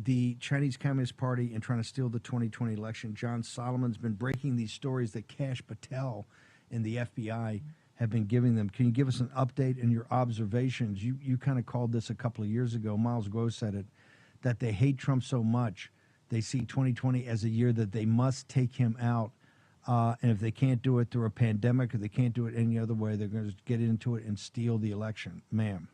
the Chinese Communist Party and trying to steal the 2020 election. John Solomon's been breaking these stories that Kash Patel and the FBI have been giving them. Can you give us an update and your observations? You kind of called this a couple of years ago. Miles Guo said it, that they hate Trump so much, they see 2020 as a year that they must take him out. And if they can't do it through a pandemic or they can't do it any other way, they're going to get into it and steal the election. Ma'am.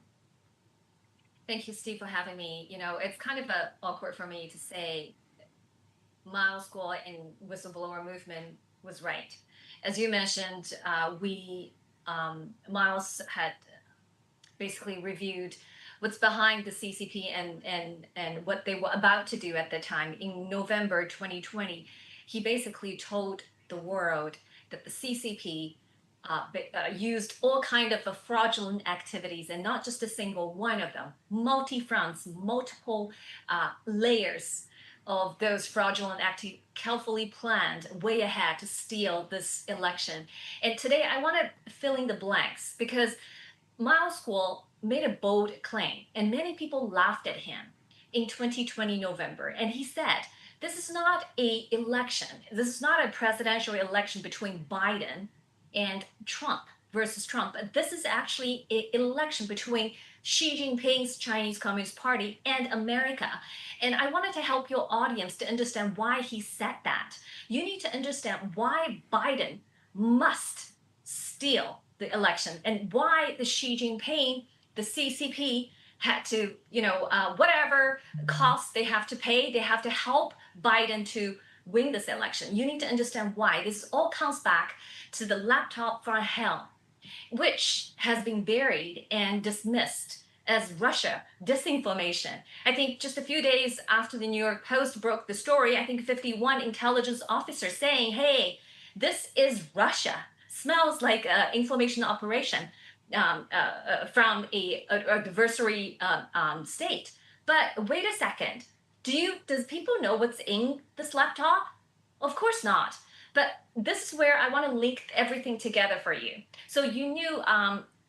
Thank you, Steve, for having me. You know, it's kind of awkward for me to say Miles Guo and whistleblower movement was right. As you mentioned, Miles had basically reviewed what's behind the CCP and what they were about to do at the time. In November 2020, he basically told the world that the CCP used all kind of fraudulent activities, and not just a single one of them, multi-fronts, multiple layers of those fraudulent activities, carefully planned way ahead to steal this election. And today I want to fill in the blanks, because Miles Guo made a bold claim and many people laughed at him in 2020 November. And he said, this is not an election. This is not a presidential election between Biden and Trump versus Trump. This is actually an election between Xi Jinping's Chinese Communist Party and America. And I wanted to help your audience to understand why he said that. You need to understand why Biden must steal the election and why the Xi Jinping, the CCP, had to, whatever costs they have to pay, they have to help Biden to win this election. You need to understand why. This all comes back to the laptop from hell, which has been buried and dismissed as Russia disinformation. I think just a few days after the New York Post broke the story, I think 51 intelligence officers saying, hey, this is Russia. Smells like an information operation from a adversary state. But wait a second. Does people know what's in this laptop? Of course not. But this is where I want to link everything together for you. So you knew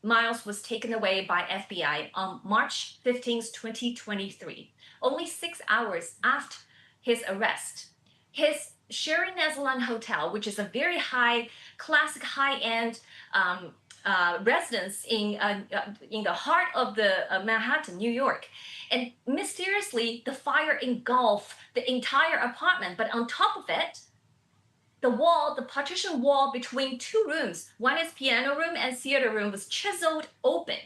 Miles was taken away by FBI on March 15th, 2023, only 6 hours after his arrest. His Sherry-Netherland hotel, which is a very classic high-end residence in the heart of the Manhattan, New York. And mysteriously, the fire engulfed the entire apartment. But on top of it, the partition wall between two rooms, one is piano room and theater room, was chiseled open.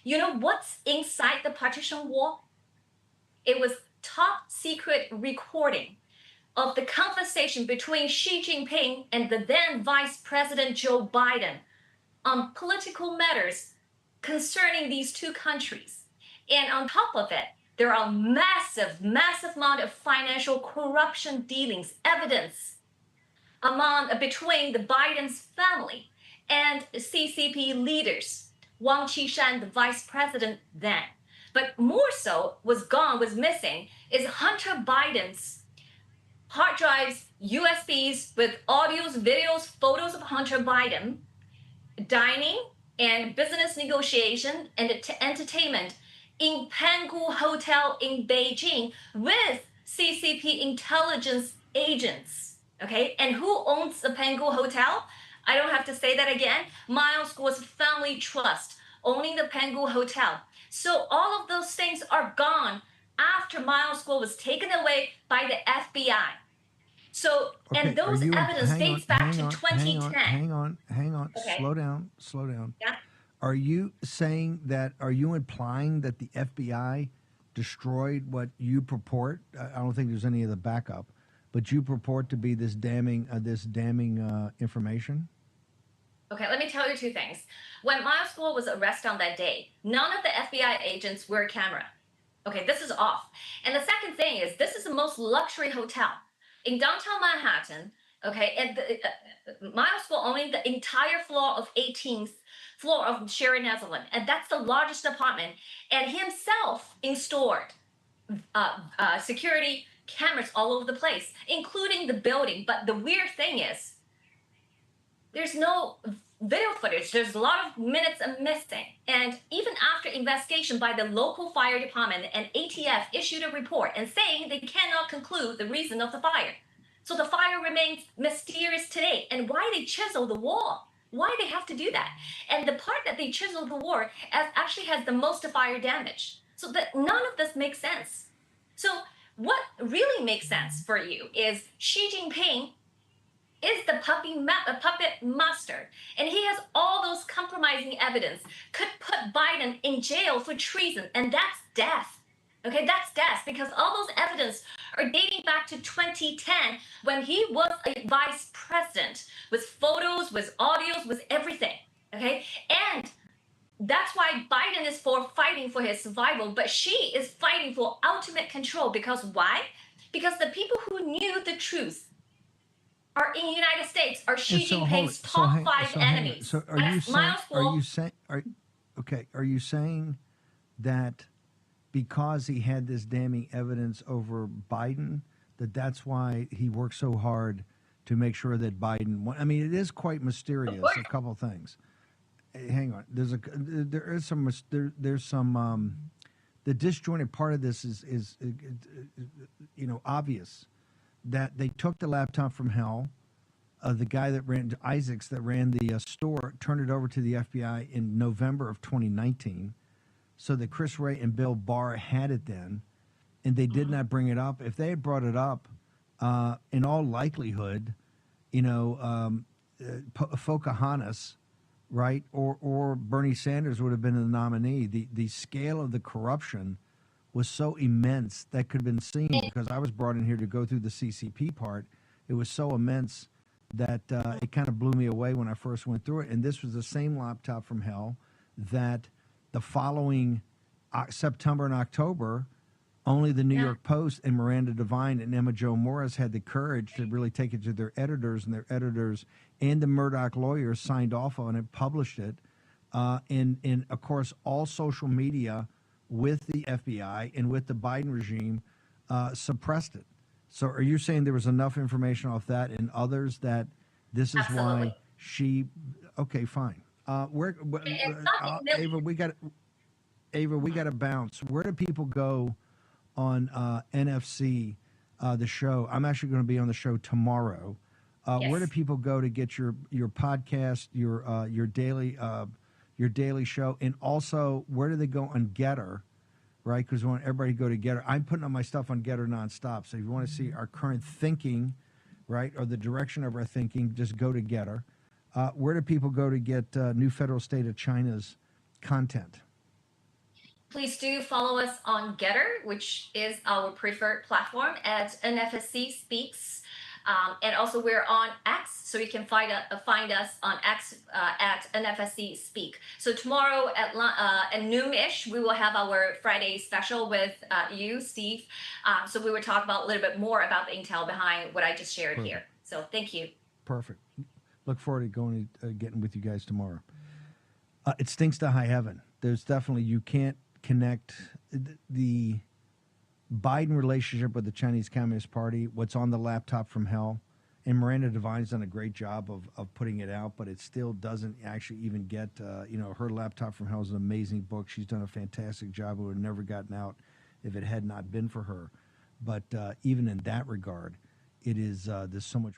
You know what's inside the partition wall? It was top secret recording of the conversation between Xi Jinping and the then Vice President Joe Biden on political matters concerning these two countries. And on top of it, there are massive amount of financial corruption dealings, evidence between the Biden's family and CCP leaders, Wang Qishan, the vice president then. But more so, was missing, is Hunter Biden's hard drives, USBs with audios, videos, photos of Hunter Biden, dining and business negotiation and entertainment in Pangu Hotel in Beijing with CCP intelligence agents, okay? And who owns the Pangu Hotel? I don't have to say that again. Miles Guo's family trust owning the Pangu Hotel. So all of those things are gone after Miles Guo was taken away by the FBI. So, okay, and those evidence dates back to 2010. Hang on. Okay. Slow down. Yeah. Are you implying that the FBI destroyed what you purport? I don't think there's any of the backup, but you purport to be this damning information? Okay, let me tell you two things. When Miles Guo was arrested on that day, none of the FBI agents were camera. Okay, this is off. And the second thing is, this is the most luxury hotel in downtown Manhattan. Okay, and Miles Guo owning the entire floor of 18th floor of Sherry-Netherland, and that's the largest apartment, and himself installed security cameras all over the place, including the building. But the weird thing is, there's no video footage. There's a lot of minutes missing. And even after investigation by the local fire department and ATF issued a report and saying they cannot conclude the reason of the fire. So the fire remains mysterious today. And why they chisel the wall? Why they have to do that? And the part that they chisel the wall actually has the most fire damage. So that none of this makes sense. So what really makes sense for you is Xi Jinping is the puppet master, and he has all those compromising evidence, could put Biden in jail for treason, and that's death. Okay, that's death, because all those evidence are dating back to 2010 when he was a vice president with photos, with audios, with everything. Okay, and that's why Biden is fighting for his survival, but Xi is fighting for ultimate control. Because why? Because the people who knew the truth are in the United States are Xi Jinping's top five enemies. So are you saying? Are you saying that because he had this damning evidence over Biden, that's why he worked so hard to make sure that Biden won? I mean, it is quite mysterious. A couple things. Hang on. There's some. The disjointed part of this is obvious. That they took the laptop from hell. The guy that ran Isaacs that ran the store turned it over to the FBI in November of 2019, so that Chris Wray and Bill Barr had it then, and they did not bring it up. If they had brought it up, in all likelihood, Pocahontas, right, or Bernie Sanders would have been the nominee. The scale of the corruption was so immense that could have been seen, because I was brought in here to go through the CCP part. It was so immense that it kind of blew me away when I first went through it. And this was the same laptop from hell that the following September and October, only the New York Post and Miranda Devine and Emma Jo Morris had the courage to really take it to their editors, and their editors and the Murdoch lawyers signed off on it, published it. And of course, all social media with the FBI and with the Biden regime suppressed it. So are you saying there was enough information off that and others that this is why she? Okay, fine. Ava, we got to bounce. Where do people go on NFC, the show? I'm actually going to be on the show tomorrow. Where do people go to get your podcast, your daily show, and also where do they go on Getter? Right, because we want everybody to go to Getter. I'm putting on my stuff on Getter nonstop. So if you want to see our current thinking, right, or the direction of our thinking, just go to Getter. Where do people go to get New Federal State of China's content? Please do follow us on Getter, which is our preferred platform, at NFSC Speaks. And also we're on X, so you can find us on X at NFSC Speak. So tomorrow at noon-ish, we will have our Friday special with you, Steve. So we will talk about a little bit more about the intel behind what I just shared here. So thank you. Perfect. Look forward to getting with you guys tomorrow. It stinks to high heaven. There's definitely, you can't connect the Biden relationship with the Chinese Communist Party, what's on the laptop from hell, and Miranda Devine's done a great job of putting it out, but it still doesn't actually even get, her laptop from hell is an amazing book. She's done a fantastic job. It would have never gotten out if it had not been for her. But even in that regard, it is, there's so much